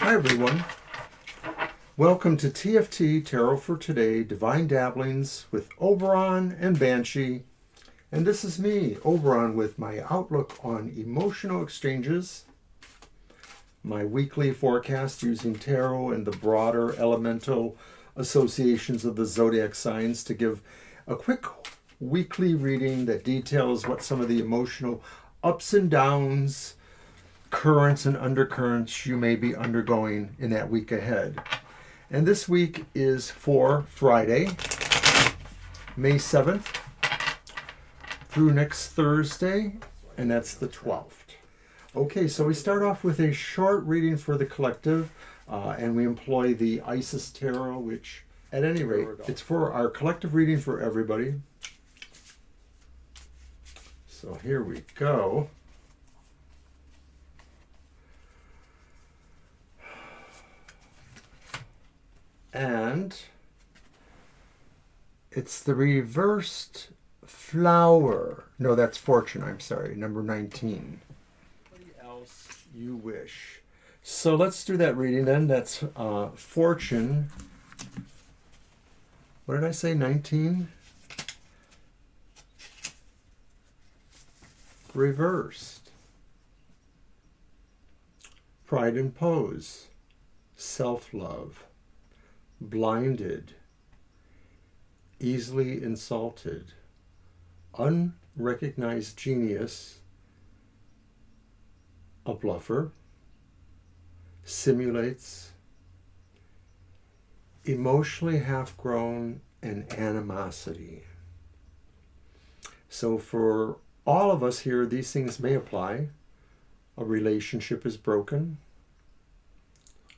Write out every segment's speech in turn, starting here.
Hi everyone. Welcome to TFT Tarot for Today, Divine Dabblings with Oberon and Banshee. And this is me, Oberon, with my outlook on emotional exchanges, my weekly forecast using tarot and the broader elemental associations of the Zodiac signs to give a quick weekly reading that details what some of the emotional ups and downs, currents and undercurrents you may be undergoing in that week ahead. And this week is for Friday, May 7th through next Thursday, and that's the 12th. Okay, so we start off with a short reading for the collective, and we employ the Isis Tarot, which at any rate, it's for our collective reading for everybody. So here we go. And it's the reversed flower. No, that's fortune. I'm sorry. Number 19. What else you wish? So let's do that reading then. That's fortune. What did I say? 19? Reversed. Pride and pose. Self-love. Blinded, easily insulted, unrecognized genius, a bluffer, simulates, emotionally half-grown, and animosity. So for all of us here, these things may apply. A relationship is broken,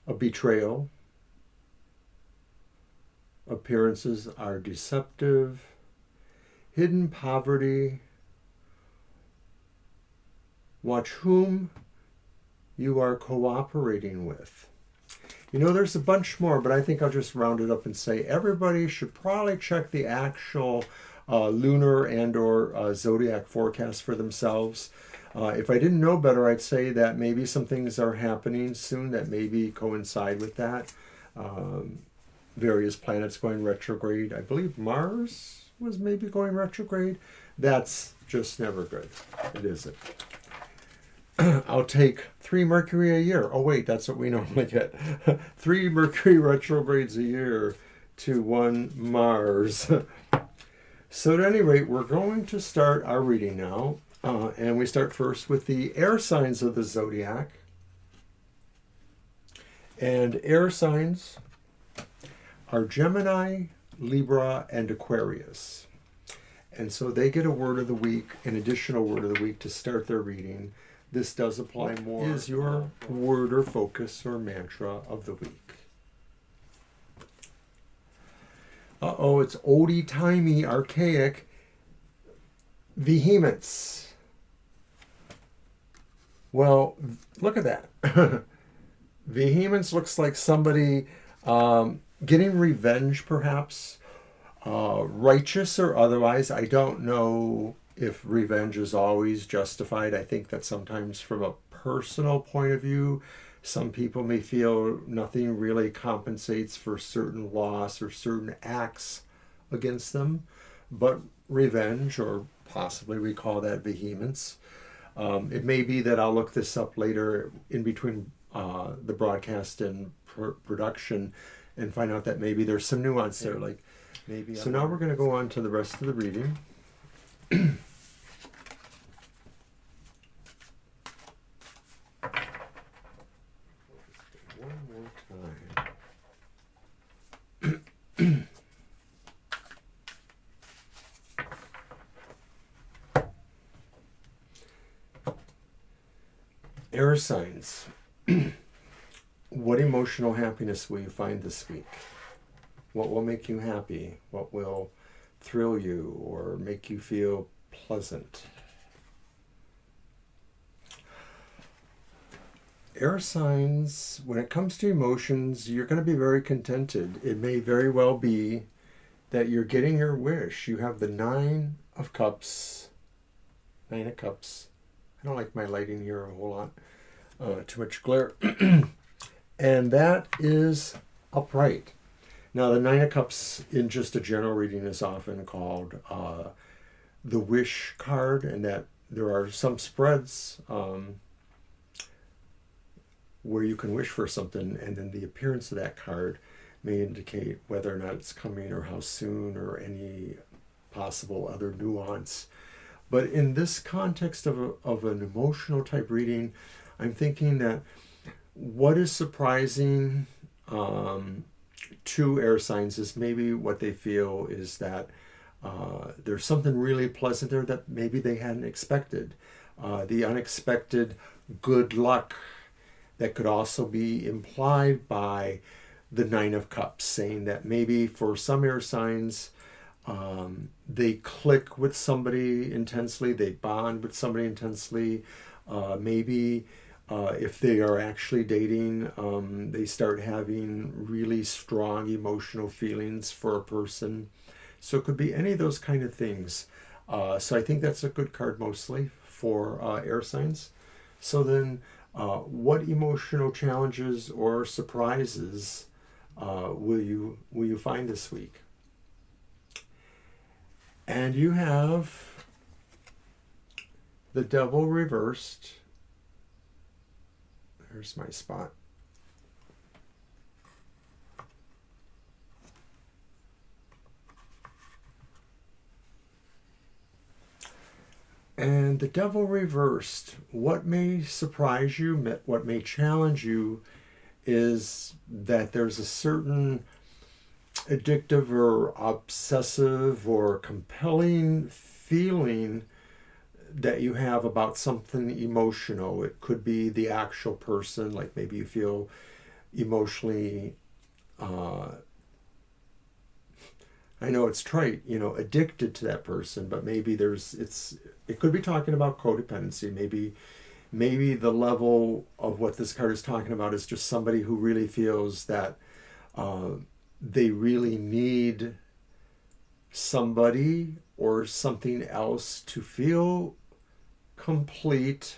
a betrayal, appearances are deceptive, hidden poverty. Watch whom you are cooperating with. You know, there's a bunch more, but I think I'll just round it up and say everybody should probably check the actual lunar and or zodiac forecast for themselves. If I didn't know better, I'd say that maybe some things are happening soon that maybe coincide with that. Various planets going retrograde. I believe Mars was maybe going retrograde. That's just never good. It isn't. I'll take 3 Mercury a year. Oh wait, that's what we normally get. 3 Mercury retrogrades a year to 1 Mars. So at any rate, we're going to start our reading now. And we start first with the air signs of the zodiac. And air signs are Gemini, Libra, and Aquarius. And so they get a word of the week, an additional word of the week to start their reading. This does apply more. What is your word or focus or mantra of the week? Uh-oh, it's oldie-timey, archaic. Vehemence. Well, look at that. Vehemence looks like somebody getting revenge, perhaps, righteous or otherwise. I don't know if revenge is always justified. I think that sometimes from a personal point of view, some people may feel nothing really compensates for certain loss or certain acts against them, but revenge, or possibly we call that vehemence. It may be that I'll look this up later in between the broadcast and production and find out that maybe there's some nuance there. Like maybe. So now we're going to go on to the rest of the reading. One more time. Air signs. What emotional happiness will you find this week? What will make you happy? What will thrill you or make you feel pleasant? Air signs, when it comes to emotions, you're going to be very contented. It may very well be that you're getting your wish. You have the 9 of Cups. 9 of Cups. I don't like my lighting here a whole lot. Too much glare. and that is upright. Now, the Nine of Cups in just a general reading is often called the wish card, and that there are some spreads where you can wish for something, and then the appearance of that card may indicate whether or not it's coming or how soon or any possible other nuance. But in this context of an emotional type reading, I'm thinking that what is surprising to air signs is maybe what they feel is that there's something really pleasant there that maybe they hadn't expected. The unexpected good luck that could also be implied by the Nine of Cups, saying that maybe for some air signs, they click with somebody intensely, they bond with somebody intensely. Maybe if they are actually dating, they start having really strong emotional feelings for a person. So it could be any of those kind of things. So I think that's a good card mostly for air signs. So then, what emotional challenges or surprises will you find this week? And you have the Devil reversed. There's my spot. And the Devil reversed. What may surprise you, what may challenge you, is that there's a certain addictive or obsessive or compelling feeling that you have about something emotional. It could be the actual person, like maybe you feel emotionally, I know it's trite, addicted to that person, but maybe it could be talking about codependency. Maybe the level of what this card is talking about is just somebody who really feels that they really need somebody or something else to feel complete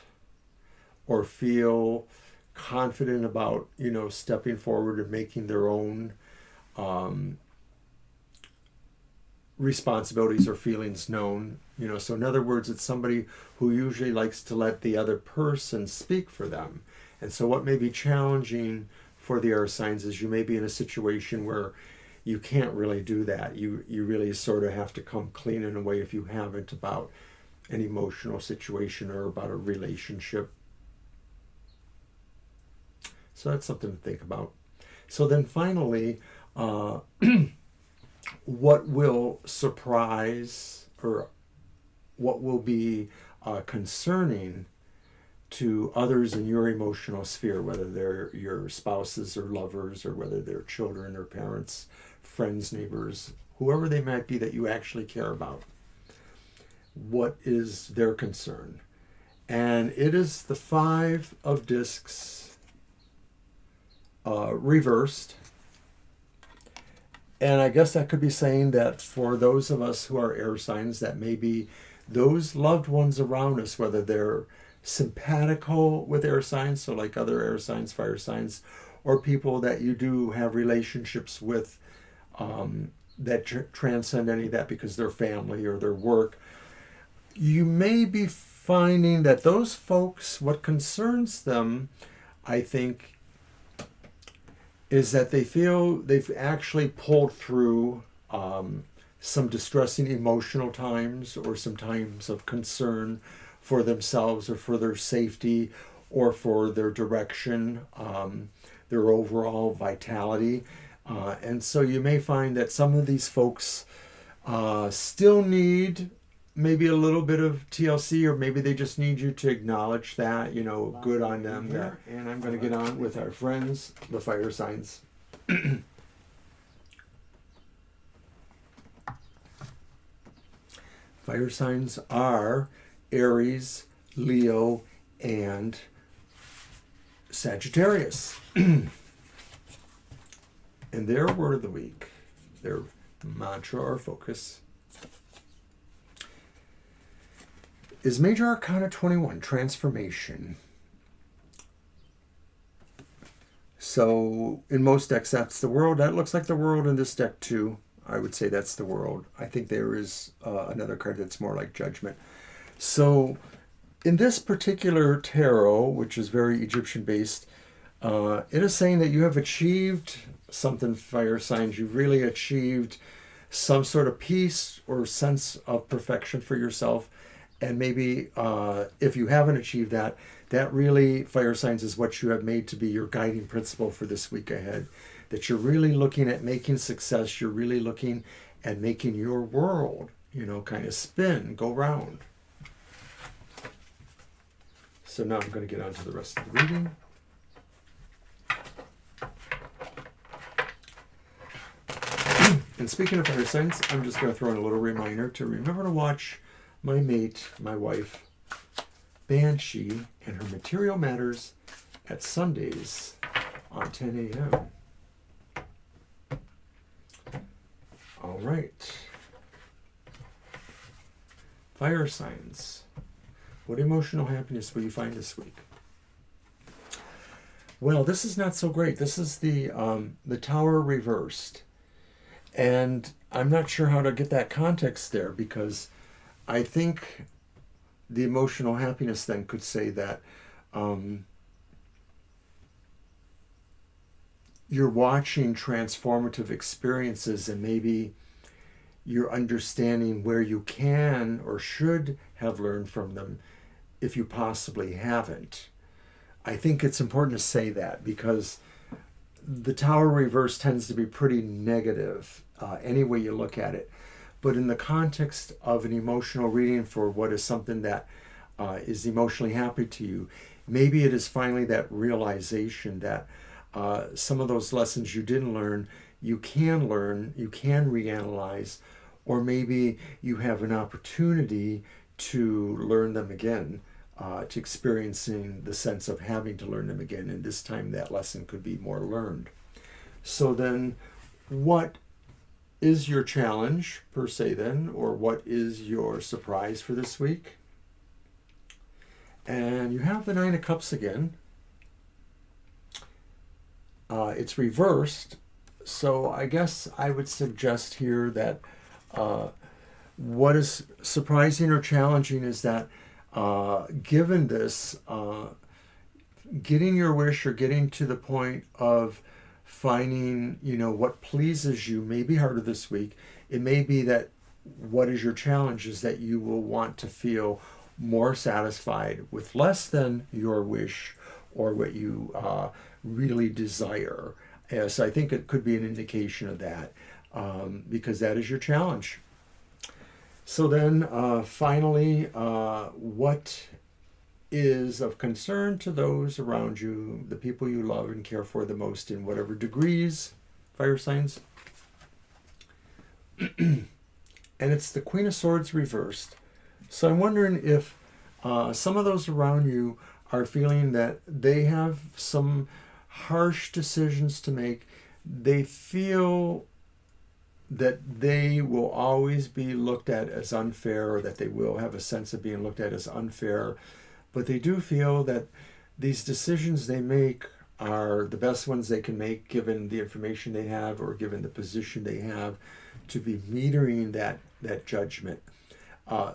or feel confident about, stepping forward and making their own responsibilities or feelings known. So in other words, it's somebody who usually likes to let the other person speak for them. And so what may be challenging for the air signs is you may be in a situation where you can't really do that. You really sort of have to come clean in a way, if you haven't, about an emotional situation or about a relationship. So that's something to think about. So then finally, what will surprise or what will be concerning to others in your emotional sphere, whether they're your spouses or lovers, or whether they're children or parents, friends, neighbors, whoever they might be that you actually care about. What is their concern? And it is the Five of Discs reversed. And I guess that could be saying that for those of us who are air signs, that maybe those loved ones around us, whether they're simpatico with air signs, so like other air signs, fire signs, or people that you do have relationships with that transcend any of that because they're family or their work, you may be finding that those folks, what concerns them, I think, is that they feel they've actually pulled through some distressing emotional times or some times of concern for themselves or for their safety or for their direction, their overall vitality. And so you may find that some of these folks still need maybe a little bit of TLC, or maybe they just need you to acknowledge that, good on them. And I'm going to get on with our friends, the fire signs. Fire signs are Aries, Leo, and Sagittarius. And their word of the week, their mantra or focus, is Major Arcana 21, Transformation. So in most decks, that's the world. That looks like the world in this deck too. I would say that's the world. I think there is another card that's more like judgment. So in this particular tarot, which is very Egyptian based, it is saying that you have achieved something, fire signs. You've really achieved some sort of peace or sense of perfection for yourself. And maybe if you haven't achieved that, that really, fire signs, is what you have made to be your guiding principle for this week ahead. That you're really looking at making success. You're really looking at making your world, kind of spin, go round. So now I'm going to get on to the rest of the reading. And speaking of fire signs, I'm just going to throw in a little reminder to remember to watch my mate, my wife, Banshee, and her Material Matters at Sundays on 10 a.m. All right. Fire signs. What emotional happiness will you find this week? Well, this is not so great. This is the Tower reversed. And I'm not sure how to get that context there, because I think the emotional happiness then could say that you're watching transformative experiences, and maybe you're understanding where you can or should have learned from them if you possibly haven't. I think it's important to say that, because the Tower reverse tends to be pretty negative any way you look at it. But in the context of an emotional reading for what is something that is emotionally happy to you, maybe it is finally that realization that some of those lessons you didn't learn, you can learn, you can reanalyze, or maybe you have an opportunity to learn them again, to experiencing the sense of having to learn them again. And this time that lesson could be more learned. So then what is your challenge per se then, or what is your surprise for this week? And you have the Nine of Cups again. It's reversed, so I guess I would suggest here that what is surprising or challenging is that given this, getting your wish or getting to the point of finding, what pleases you may be harder this week. It may be that what is your challenge is that you will want to feel more satisfied with less than your wish or what you really desire. So I think it could be an indication of that, because that is your challenge. So then finally, what is of concern to those around you, the people you love and care for the most, in whatever degrees, fire signs? And it's the Queen of Swords reversed. So I'm wondering if some of those around you are feeling that they have some harsh decisions to make. They feel that they will always be looked at as unfair, or that they will have a sense of being looked at as unfair. But they do feel that these decisions they make are the best ones they can make given the information they have, or given the position they have to be metering that judgment.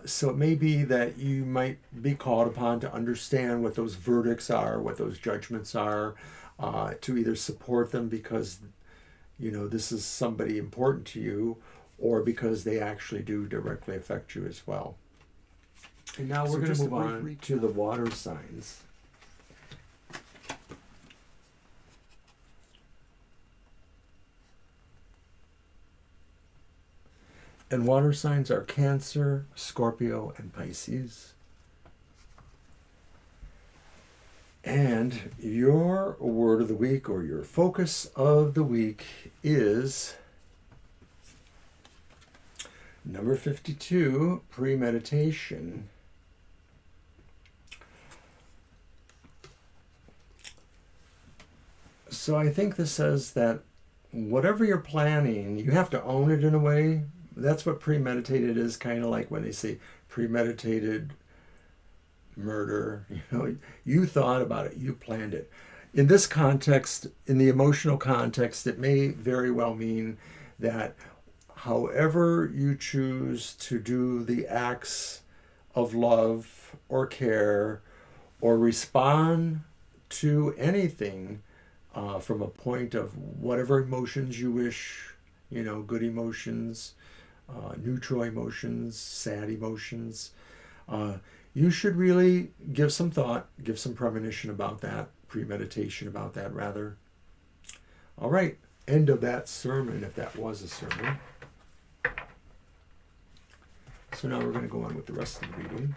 So it may be that you might be called upon to understand what those verdicts are, what those judgments are, to either support them because this is somebody important to you, or because they actually do directly affect you as well. And now we're going to move on to the water signs. And water signs are Cancer, Scorpio, and Pisces. And your word of the week, or your focus of the week, is number 52, premeditation. So I think this says that whatever you're planning, you have to own it in a way. That's what premeditated is, kind of like when they say premeditated murder. You thought about it, you planned it. In this context, in the emotional context, it may very well mean that however you choose to do the acts of love or care or respond to anything from a point of whatever emotions you wish, good emotions, neutral emotions, sad emotions, you should really give some thought, give some premonition about that, premeditation about that, rather. All right, end of that sermon, if that was a sermon. So now we're going to go on with the rest of the reading.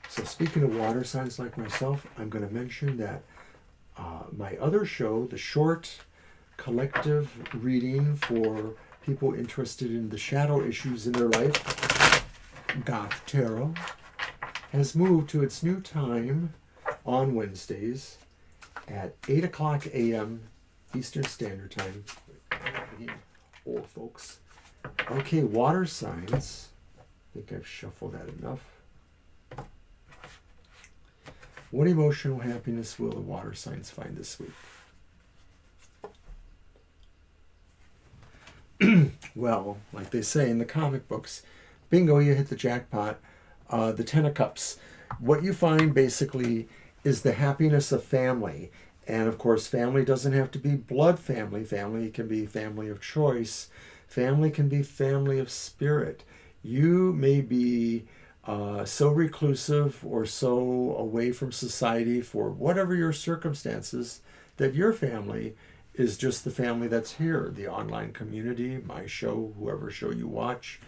So speaking of water signs like myself, I'm going to mention that my other show, the short collective reading for people interested in the shadow issues in their life, Goth Tarot, has moved to its new time on Wednesdays at 8 o'clock a.m. Eastern Standard Time. Old folks. Okay, water signs. I think I've shuffled that enough. What emotional happiness will the water signs find this week? Well, like they say in the comic books, bingo, you hit the jackpot. The Ten of Cups. What you find basically is the happiness of family. And of course, family doesn't have to be blood family. Family can be family of choice. Family can be family of spirit. You may be so reclusive or so away from society for whatever your circumstances that your family is just the family that's here, the online community, my show, whoever show you watch.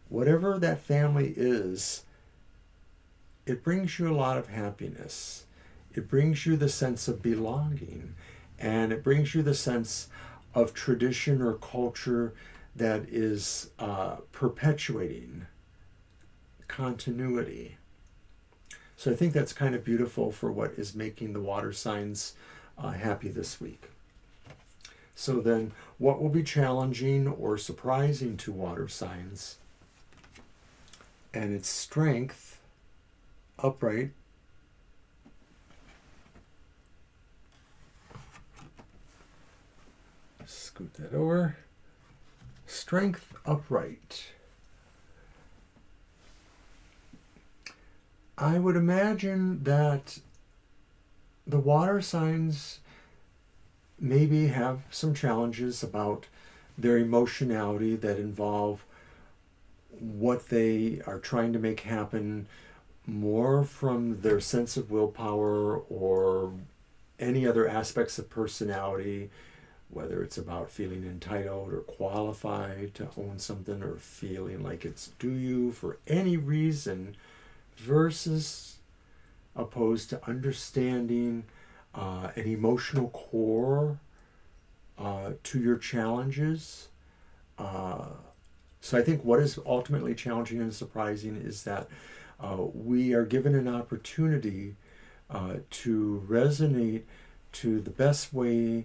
Whatever that family is, it brings you a lot of happiness. It brings you the sense of belonging, and it brings you the sense of tradition or culture that is perpetuating continuity. So I think that's kind of beautiful for what is making the water signs happy this week. So then, what will be challenging or surprising to water signs? And its strength, upright, scoot that over, strength, upright. I would imagine that the water signs maybe have some challenges about their emotionality that involve what they are trying to make happen more from their sense of willpower or any other aspects of personality, whether it's about feeling entitled or qualified to own something or feeling like it's due you for any reason, versus opposed to understanding an emotional core to your challenges. So I think what is ultimately challenging and surprising is that we are given an opportunity to resonate to the best way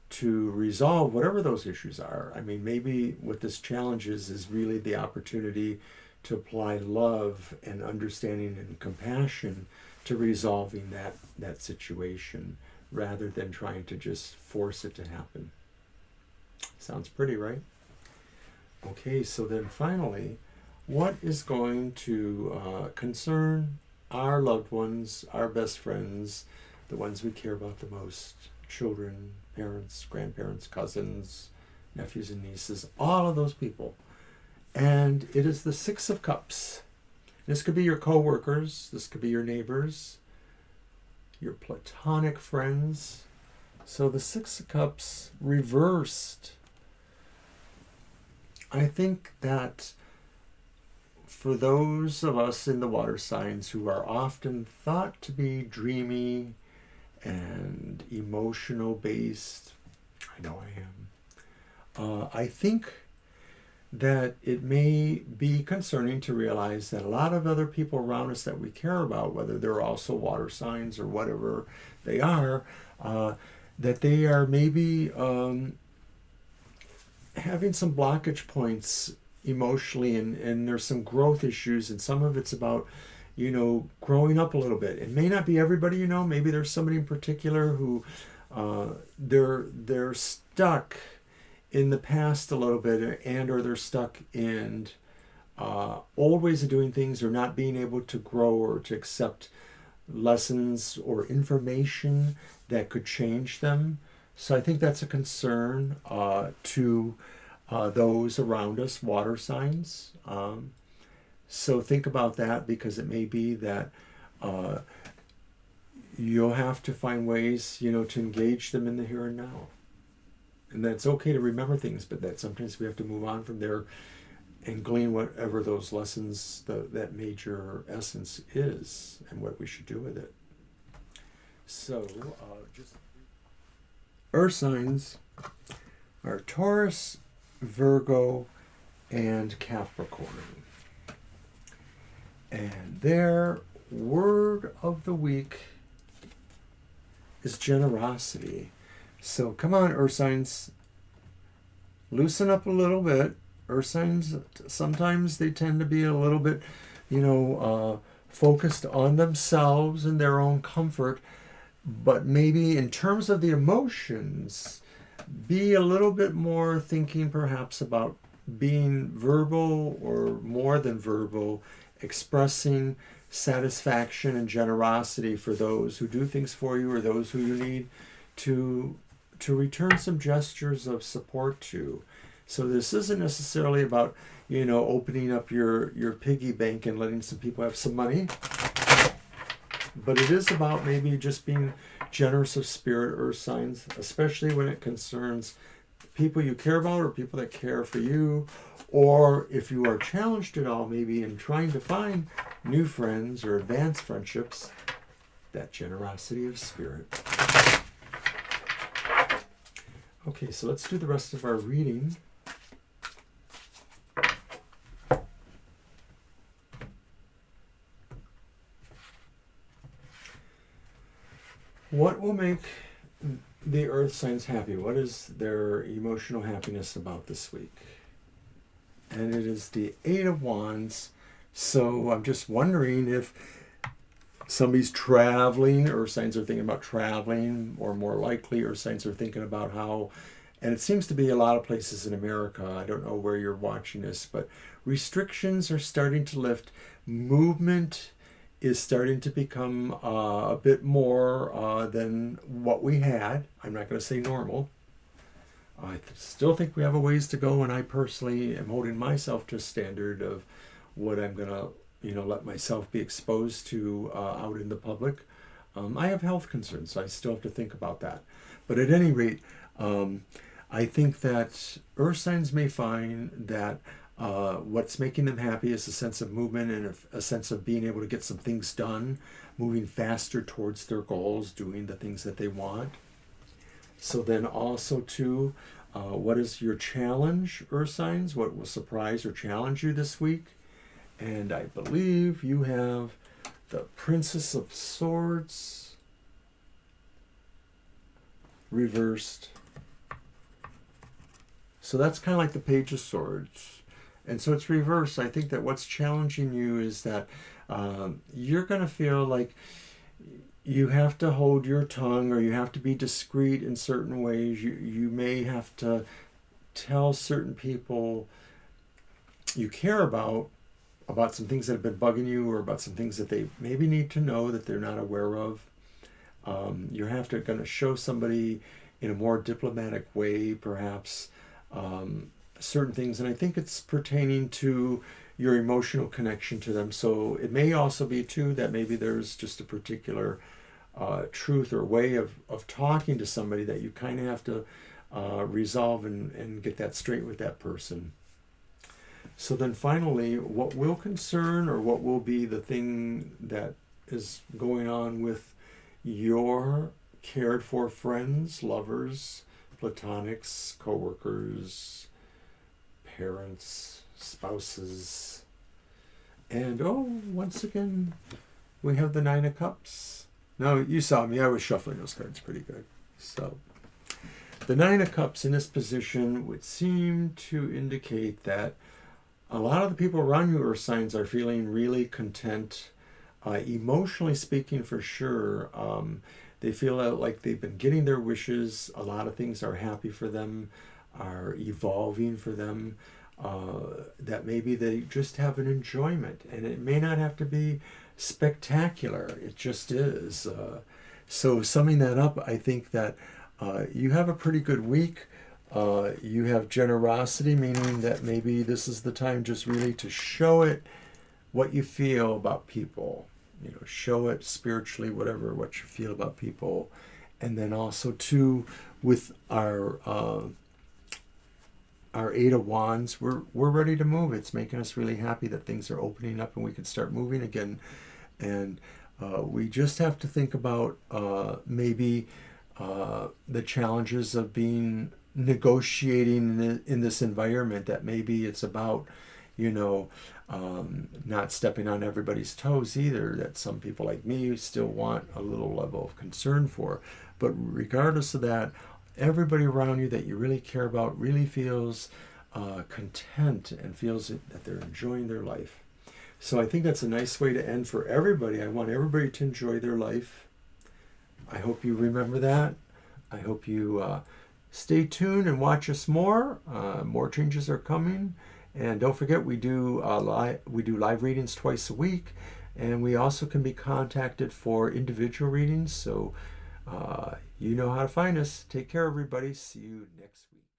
to resolve whatever those issues are. I mean, maybe what this challenge is really the opportunity to apply love and understanding and compassion to resolving that situation rather than trying to just force it to happen. Sounds pretty, right? Okay, so then finally, what is going to concern our loved ones, our best friends, the ones we care about the most? Children, parents, grandparents, cousins, nephews and nieces, all of those people. And it is the Six of Cups. This could be your co-workers, this could be your neighbors, your platonic friends. So the Six of Cups reversed. I think that for those of us in the water signs who are often thought to be dreamy and emotional based, I know I am, I think that it may be concerning to realize that a lot of other people around us that we care about, whether they're also water signs or whatever they are, that they are maybe having some blockage points emotionally, and there's some growth issues, and some of it's about, growing up a little bit. It may not be everybody, maybe there's somebody in particular who they're stuck in the past a little bit, and or they're stuck in old ways of doing things, or not being able to grow or to accept lessons or information that could change them. So I think that's a concern to those around us, water signs. So think about that, because it may be that you'll have to find ways, to engage them in the here and now. And that's okay to remember things, but that sometimes we have to move on from there and glean whatever those lessons, that major essence is, and what we should do with it. So, just earth signs are Taurus, Virgo, and Capricorn. And their word of the week is generosity. So come on, earth signs, loosen up a little bit. Earth signs, sometimes they tend to be a little bit, focused on themselves and their own comfort. But maybe in terms of the emotions, be a little bit more thinking perhaps about being verbal, or more than verbal, expressing satisfaction and generosity for those who do things for you, or those who you need to return some gestures of support to. So this isn't necessarily about, opening up your piggy bank and letting some people have some money, but it is about maybe just being generous of spirit, earth signs, especially when it concerns people you care about, or people that care for you, or if you are challenged at all, maybe in trying to find new friends or advance friendships, that generosity of spirit. Okay, so let's do the rest of our reading. What will make the earth signs happy? What is their emotional happiness about this week? And it is the Eight of Wands. So I'm just wondering if somebody's traveling, earth signs are thinking about traveling, or more likely, earth signs are thinking about how, and it seems to be a lot of places in America, I don't know where you're watching this, but restrictions are starting to lift. Movement is starting to become a bit more than what we had. I'm not going to say normal. I still think we have a ways to go, and I personally am holding myself to a standard of what I'm going to, let myself be exposed to out in the public. I have health concerns, so I still have to think about that. But at any rate, I think that earth signs may find that what's making them happy is a sense of movement, and a sense of being able to get some things done, moving faster towards their goals, doing the things that they want. So then also too, what is your challenge, earth signs? What will surprise or challenge you this week? And I believe you have the Princess of Swords reversed. So that's kind of like the Page of Swords. And so it's reversed. I think that what's challenging you is that you're going to feel like you have to hold your tongue, or you have to be discreet in certain ways. You may have to tell certain people you care about some things that have been bugging you, or about some things that they maybe need to know that they're not aware of. You're going to show somebody in a more diplomatic way, perhaps, certain things. And I think it's pertaining to your emotional connection to them. So it may also be too that maybe there's just a particular truth or way of talking to somebody that you kind of have to resolve and get that straight with that person. So then finally, what will concern, or what will be the thing that is going on with your cared for friends, lovers, platonics, co-workers, parents, spouses. And once again, we have the Nine of Cups. Now, you saw me, I was shuffling those cards pretty good. So the Nine of Cups in this position would seem to indicate that a lot of the people around you, earth signs, are feeling really content, emotionally speaking, for sure. They feel like they've been getting their wishes. A lot of things are happy for them, are evolving for them. That maybe they just have an enjoyment, and it may not have to be spectacular. It just is. So summing that up, I think that you have a pretty good week. You have generosity, meaning that maybe this is the time just really to show it what you feel about people. Show it spiritually, whatever, what you feel about people. And then also too, with our Eight of Wands, we're ready to move. It's making us really happy that things are opening up and we can start moving again. And we just have to think about maybe the challenges of negotiating in this environment, that maybe it's about, not stepping on everybody's toes either, that some people like me still want a little level of concern for. But regardless of that, everybody around you that you really care about really feels content and feels that they're enjoying their life. So I think that's a nice way to end for everybody. I want everybody to enjoy their life. I hope you remember that. I hope you stay tuned and watch us more. More changes are coming. And don't forget, we do live readings twice a week. And we also can be contacted for individual readings. So you know how to find us. Take care, everybody. See you next week.